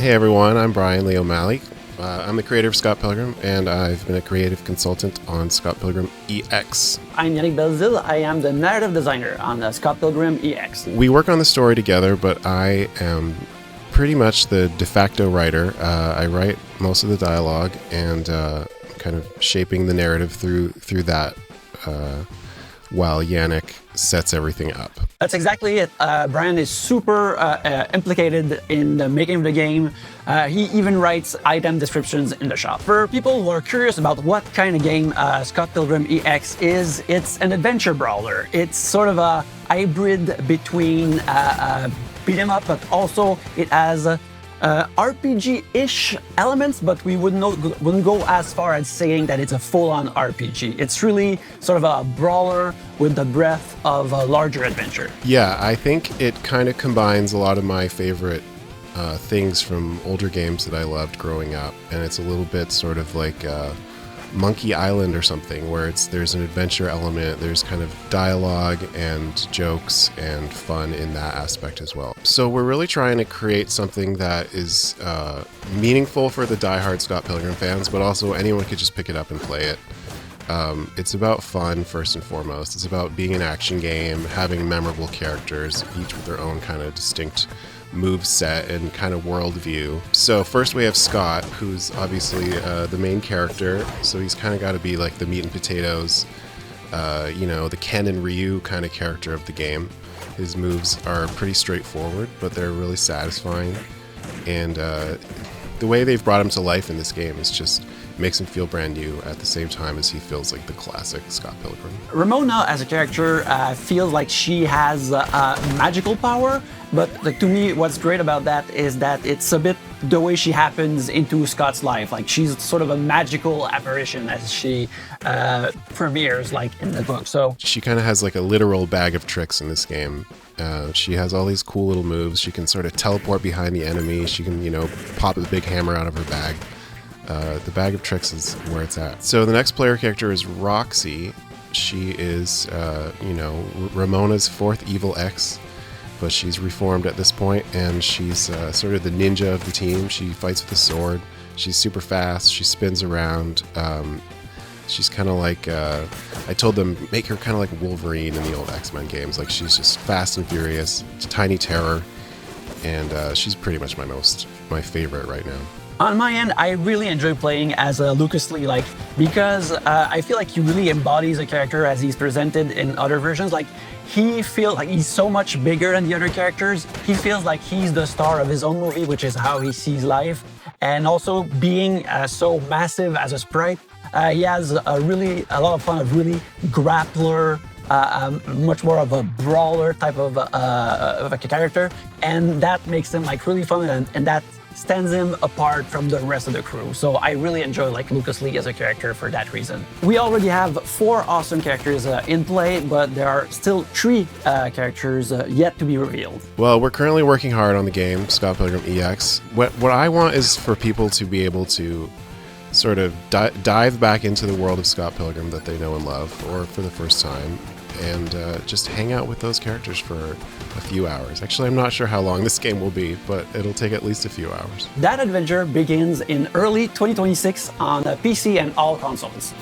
Hey everyone, I'm Bryan Lee O'Malley. I'm the creator of Scott Pilgrim, and I've been a creative consultant on Scott Pilgrim EX. I'm Yannick Belzil. I am the narrative designer on Scott Pilgrim EX. We work on the story together, but I am pretty much the de facto writer. I write most of the dialogue and kind of shaping the narrative through that while Yannick sets everything up. That's exactly it. Bryan is super implicated in the making of the game. He even writes item descriptions in the shop. For people who are curious about what kind of game Scott Pilgrim EX is, it's an adventure brawler. It's sort of a hybrid between beat 'em up, but also it has RPG-ish elements, but we wouldn't go as far as saying that it's a full-on RPG. It's really sort of a brawler with the breadth of a larger adventure. Yeah, I think it kind of combines a lot of my favorite things from older games that I loved growing up, and it's a little bit sort of like Monkey Island or something, where there's an adventure element, there's kind of dialogue and jokes and fun in that aspect as well. So we're really trying to create something that is meaningful for the diehard Scott Pilgrim fans, but also anyone could just pick it up and play it. It's about fun first and foremost. It's about being an action game, having memorable characters, each with their own kind of distinct move set and kind of worldview. So first we have Scott, who's obviously the main character, so he's kind of got to be like the meat and potatoes, the Ken and Ryu kind of character of the game. His moves are pretty straightforward, but they're really satisfying, and the way they've brought him to life in this game is just makes him feel brand new at the same time as he feels like the classic Scott Pilgrim. Ramona as a character feels like she has magical power, but to me what's great about that is that it's a bit the way she happens into Scott's life. Like she's sort of a magical apparition as she premieres like in the book. So she kind of has like a literal bag of tricks in this game. She has all these cool little moves. She can sort of teleport behind the enemy. She can, pop a big hammer out of her bag. The bag of tricks is where it's at. So the next player character is Roxie. She is, Ramona's fourth evil ex, but she's reformed at this point, and she's sort of the ninja of the team. She fights with a sword. She's super fast. She spins around. She's kind of like, I told them, make her kind of like Wolverine in the old X-Men games. Like she's just fast and furious, tiny terror, and she's pretty much my favorite right now. On my end, I really enjoy playing as Lucas Lee, because I feel like he really embodies a character as he's presented in other versions. Like, he feels like he's so much bigger than the other characters. He feels like he's the star of his own movie, which is how he sees life. And also being so massive as a sprite, he has a lot of fun of really grappler, much more of a brawler type of a character. And that makes him really fun, and that stands him apart from the rest of the crew. So I really enjoy Lucas Lee as a character for that reason. We already have 4 awesome characters in play, but there are still 3 characters yet to be revealed. Well, we're currently working hard on the game, Scott Pilgrim EX. What I want is for people to be able to sort of dive back into the world of Scott Pilgrim that they know and love, or for the first time, and just hang out with those characters for a few hours. Actually, I'm not sure how long this game will be, but it'll take at least a few hours. That adventure begins in early 2026 on PC and all consoles.